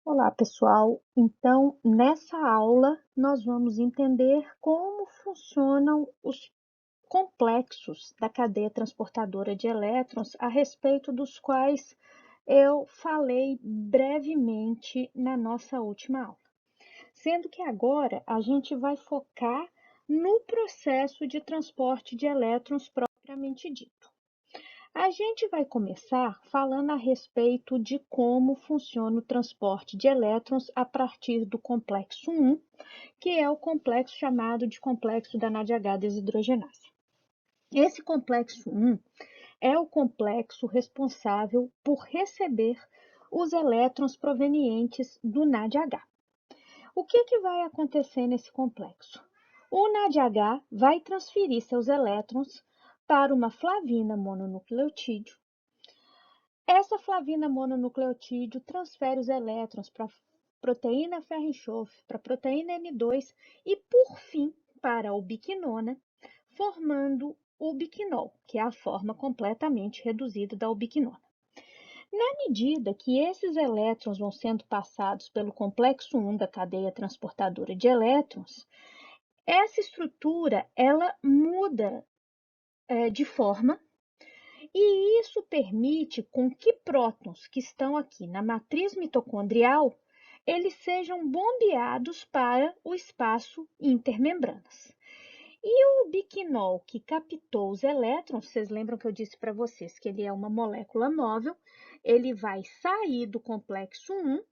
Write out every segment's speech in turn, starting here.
Olá, pessoal. Então, nessa aula, nós vamos entender como funcionam os complexos da cadeia transportadora de elétrons, a respeito dos quais eu falei brevemente na nossa última aula. Sendo que agora a gente vai focar no processo de transporte de elétrons propriamente dito. A gente vai começar falando a respeito de como funciona o transporte de elétrons a partir do complexo 1, que é o complexo chamado de complexo da NADH desidrogenase. Esse complexo 1 é o complexo responsável por receber os elétrons provenientes do NADH. O que vai acontecer nesse complexo? O NADH vai transferir seus elétrons para uma flavina mononucleotídeo. Essa flavina mononucleotídeo transfere os elétrons para a proteína ferro-enxofre, para a proteína N2 e, por fim, para a ubiquinona, formando o ubiquinol, que é a forma completamente reduzida da ubiquinona. Na medida que esses elétrons vão sendo passados pelo complexo 1 da cadeia transportadora de elétrons, essa estrutura ela muda de forma e isso permite com que prótons que estão aqui na matriz mitocondrial, eles sejam bombeados para o espaço intermembranas. E o biquinol que captou os elétrons, vocês lembram que eu disse para vocês que ele é uma molécula móvel, ele vai sair do complexo 1,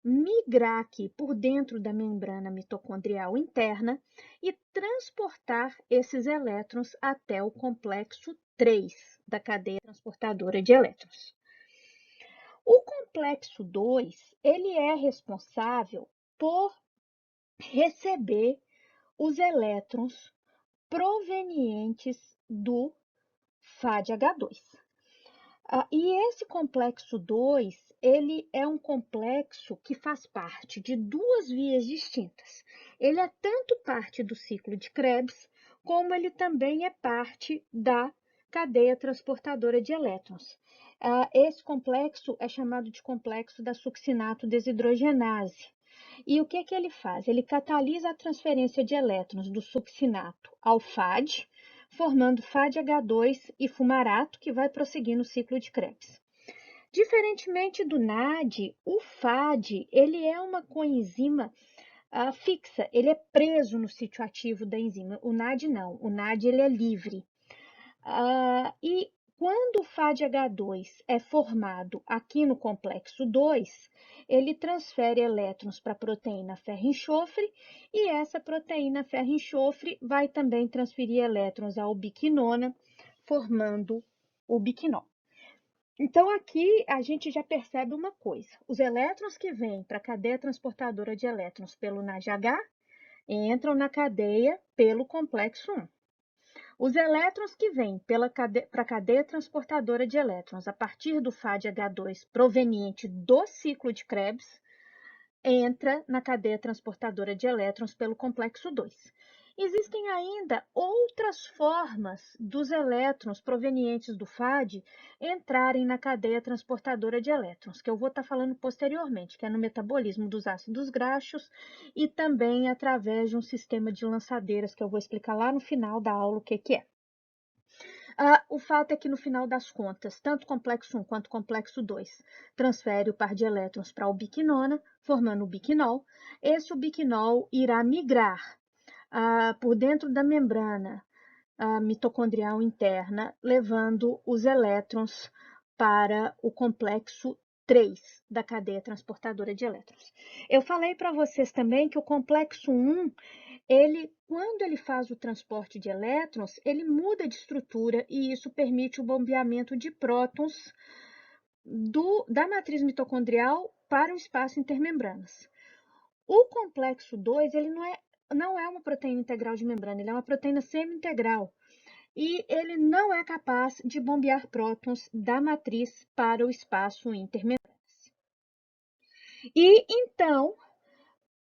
migrar aqui por dentro da membrana mitocondrial interna e transportar esses elétrons até o complexo 3 da cadeia transportadora de elétrons. O complexo 2, ele é responsável por receber os elétrons provenientes do FADH2. E esse complexo 2, ele é um complexo que faz parte de duas vias distintas. Ele é tanto parte do ciclo de Krebs, como ele também é parte da cadeia transportadora de elétrons. Esse complexo é chamado de complexo da succinato desidrogenase. E o que ele faz? Ele catalisa a transferência de elétrons do succinato ao FAD, formando FADH2 e fumarato, que vai prosseguir no ciclo de Krebs. Diferentemente do NAD, o FAD ele é uma coenzima fixa, ele é preso no sítio ativo da enzima. O NAD não, o NAD ele é livre. E quando o FADH2 é formado aqui no complexo 2, ele transfere elétrons para a proteína ferro-enxofre e essa proteína ferro-enxofre vai também transferir elétrons à ubiquinona, formando o ubiquinol. Então, aqui a gente já percebe uma coisa. Os elétrons que vêm para a cadeia transportadora de elétrons pelo NADH entram na cadeia pelo complexo 1. Os elétrons que vêm para a cadeia transportadora de elétrons a partir do FADH2 proveniente do ciclo de Krebs entra na cadeia transportadora de elétrons pelo complexo 2. Existem ainda outras formas dos elétrons provenientes do FAD entrarem na cadeia transportadora de elétrons, que eu vou estar falando posteriormente, que é no metabolismo dos ácidos graxos e também através de um sistema de lançadeiras, que eu vou explicar lá no final da aula o que é. O fato é que, no final das contas, tanto o complexo 1 quanto o complexo 2 transfere o par de elétrons para a ubiquinona, formando o biquinol. Esse ubiquinol irá migrar por dentro da membrana mitocondrial interna, levando os elétrons para o complexo 3 da cadeia transportadora de elétrons. Eu falei para vocês também que o complexo 1, quando ele faz o transporte de elétrons, ele muda de estrutura e isso permite o bombeamento de prótons da matriz mitocondrial para o espaço intermembranas. O complexo 2, ele não é uma proteína integral de membrana, ele é uma proteína semi-integral. E ele não é capaz de bombear prótons da matriz para o espaço intermembranas. E então,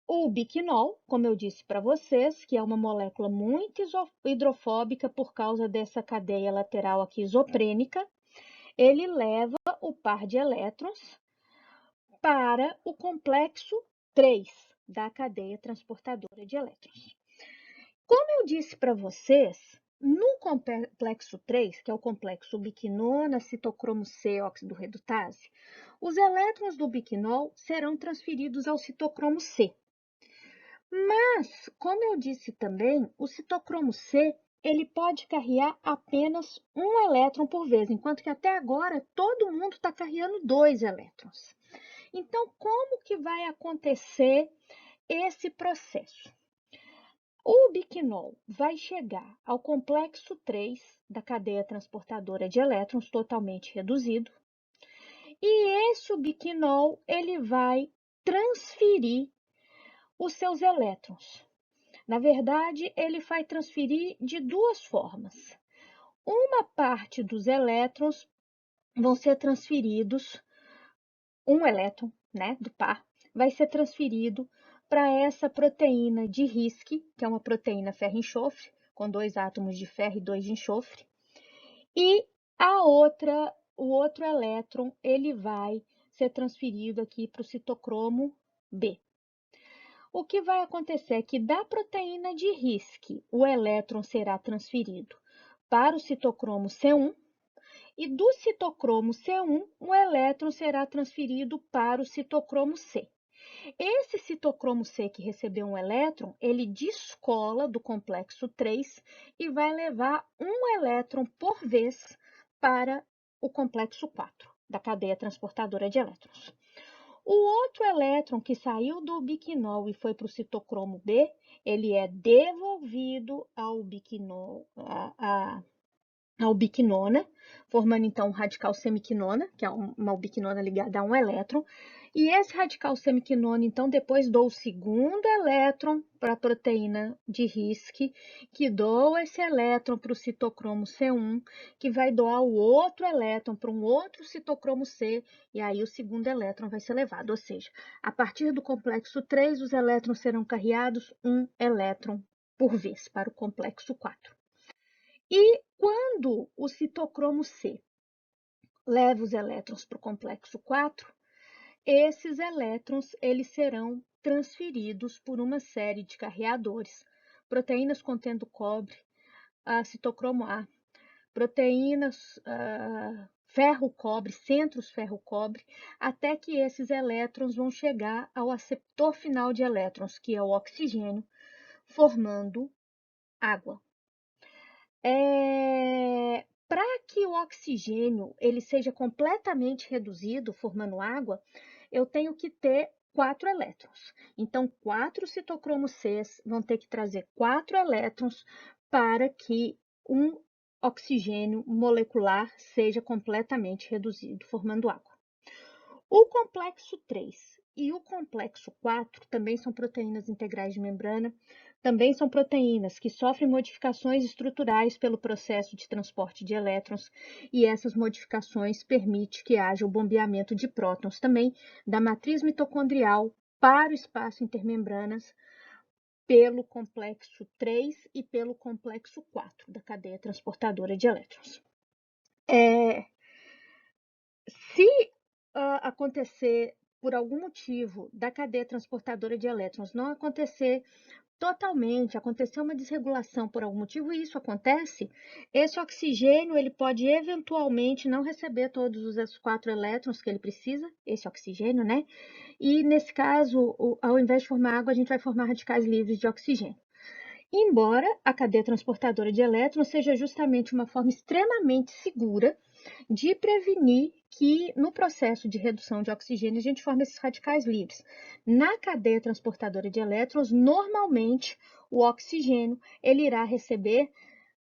o biquinol, como eu disse para vocês, que é uma molécula muito hidrofóbica por causa dessa cadeia lateral aqui isoprênica, ele leva o par de elétrons para o complexo 3 da cadeia transportadora de elétrons. Como eu disse para vocês, no complexo 3, que é o complexo biquinona, citocromo C, óxido redutase, os elétrons do biquinol serão transferidos ao citocromo C. Mas, como eu disse também, o citocromo C ele pode carregar apenas um elétron por vez, enquanto que até agora todo mundo está carregando 2 elétrons. Então, como que vai acontecer esse processo? O biquinol vai chegar ao complexo 3 da cadeia transportadora de elétrons totalmente reduzido, e esse biquinol ele vai transferir os seus elétrons. Na verdade, ele vai transferir de duas formas. Uma parte dos elétrons vão ser transferidos, um elétron, né, do par, vai ser transferido para essa proteína de RISC, que é uma proteína ferro-enxofre, com 2 átomos de ferro e 2 de enxofre. E o outro elétron, ele vai ser transferido aqui para o citocromo B. O que vai acontecer é que da proteína de RISC, o elétron será transferido para o citocromo C1 e do citocromo C1, o elétron será transferido para o citocromo C. Esse citocromo C que recebeu um elétron, ele descola do complexo 3 e vai levar um elétron por vez para o complexo 4 da cadeia transportadora de elétrons. O outro elétron que saiu do biquinol e foi para o citocromo B, ele é devolvido ao biquinol, ao biquinona, formando então um radical semiquinona, que é uma ubiquinona ligada a um elétron. E esse radical semiquinona, então, depois dou o segundo elétron para a proteína de RISC, que doa esse elétron para o citocromo C1, que vai doar o outro elétron para um outro citocromo C, e aí o segundo elétron vai ser levado. Ou seja, a partir do complexo 3, os elétrons serão carreados um elétron por vez para o complexo 4. E quando o citocromo C leva os elétrons para o complexo 4, esses elétrons eles serão transferidos por uma série de carreadores, proteínas contendo cobre, citocromo A, proteínas ferro-cobre, centros ferro-cobre, até que esses elétrons vão chegar ao aceptor final de elétrons, que é o oxigênio, formando água. Para que o oxigênio ele seja completamente reduzido, formando água, eu tenho que ter 4 elétrons. Então, 4 citocromos Cs vão ter que trazer 4 elétrons para que um oxigênio molecular seja completamente reduzido, formando água. O complexo 3 e o complexo 4 também são proteínas integrais de membrana, também são proteínas que sofrem modificações estruturais pelo processo de transporte de elétrons, e essas modificações permitem que haja o bombeamento de prótons também da matriz mitocondrial para o espaço intermembranas pelo complexo 3 e pelo complexo 4 da cadeia transportadora de elétrons. Se acontecer por algum motivo da cadeia transportadora de elétrons não acontecer totalmente, acontecer uma desregulação por algum motivo, e isso acontece, esse oxigênio ele pode eventualmente não receber todos os 4 elétrons que ele precisa, esse oxigênio, né? E nesse caso, ao invés de formar água, a gente vai formar radicais livres de oxigênio. Embora a cadeia transportadora de elétrons seja justamente uma forma extremamente segura de prevenir que no processo de redução de oxigênio a gente forme esses radicais livres. Na cadeia transportadora de elétrons, normalmente o oxigênio ele irá receber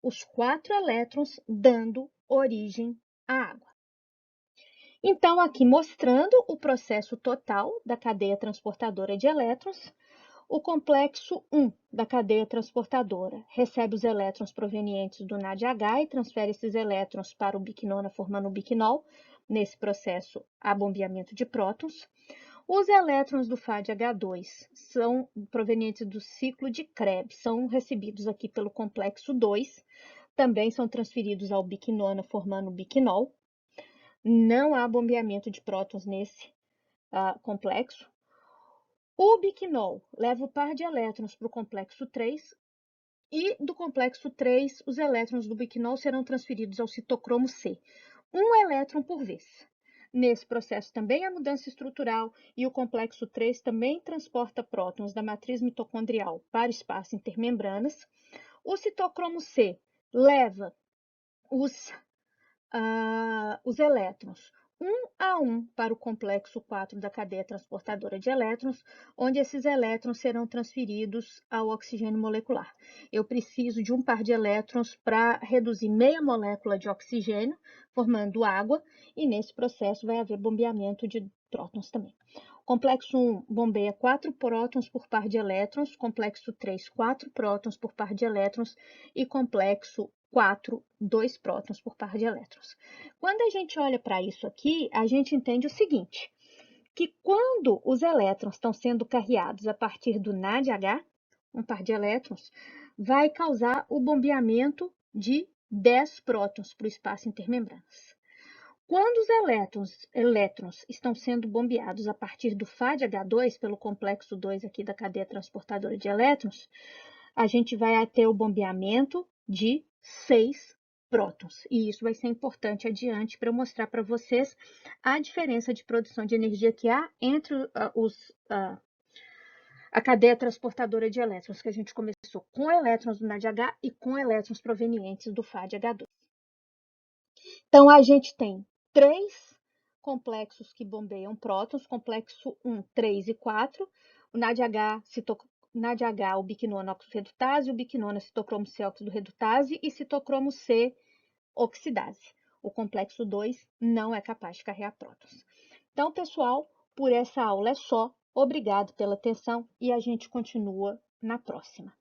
os 4 elétrons, dando origem à água. Então, aqui mostrando o processo total da cadeia transportadora de elétrons, o complexo 1 da cadeia transportadora recebe os elétrons provenientes do NADH e transfere esses elétrons para o biquinona, formando o biquinol. Nesse processo, há bombeamento de prótons. Os elétrons do FADH2 são provenientes do ciclo de Krebs, são recebidos aqui pelo complexo 2, também são transferidos ao biquinona, formando o biquinol. Não há bombeamento de prótons nesse complexo. O biquinol leva o par de elétrons para o complexo 3 e do complexo 3, os elétrons do biquinol serão transferidos ao citocromo C, um elétron por vez. Nesse processo também há mudança estrutural e o complexo 3 também transporta prótons da matriz mitocondrial para o espaço intermembranas. O citocromo C leva os elétrons um a um para o complexo 4 da cadeia transportadora de elétrons, onde esses elétrons serão transferidos ao oxigênio molecular. Eu preciso de um par de elétrons para reduzir meia molécula de oxigênio, formando água, e nesse processo vai haver bombeamento de prótons também. Complexo 1 bombeia 4 prótons por par de elétrons, complexo 3, 4 prótons por par de elétrons e complexo 4, 2 prótons por par de elétrons. Quando a gente olha para isso aqui, a gente entende o seguinte, que quando os elétrons estão sendo carreados a partir do NADH, um par de elétrons, vai causar o bombeamento de 10 prótons para o espaço intermembranas. Quando os elétrons estão sendo bombeados a partir do FADH2, pelo complexo 2 aqui da cadeia transportadora de elétrons, a gente vai ter o bombeamento de 6 prótons. E isso vai ser importante adiante para eu mostrar para vocês a diferença de produção de energia que há entre a cadeia transportadora de elétrons, que a gente começou com elétrons do NADH e com elétrons provenientes do FADH2. Então, a gente tem 3 complexos que bombeiam prótons, complexo 1, 3 e 4, o NADH, o biquinona oxirredutase, o biquinona citocromo C oxidorredutase e citocromo C oxidase. O complexo 2 não é capaz de carregar prótons. Então, pessoal, por essa aula é só. Obrigado pela atenção e a gente continua na próxima.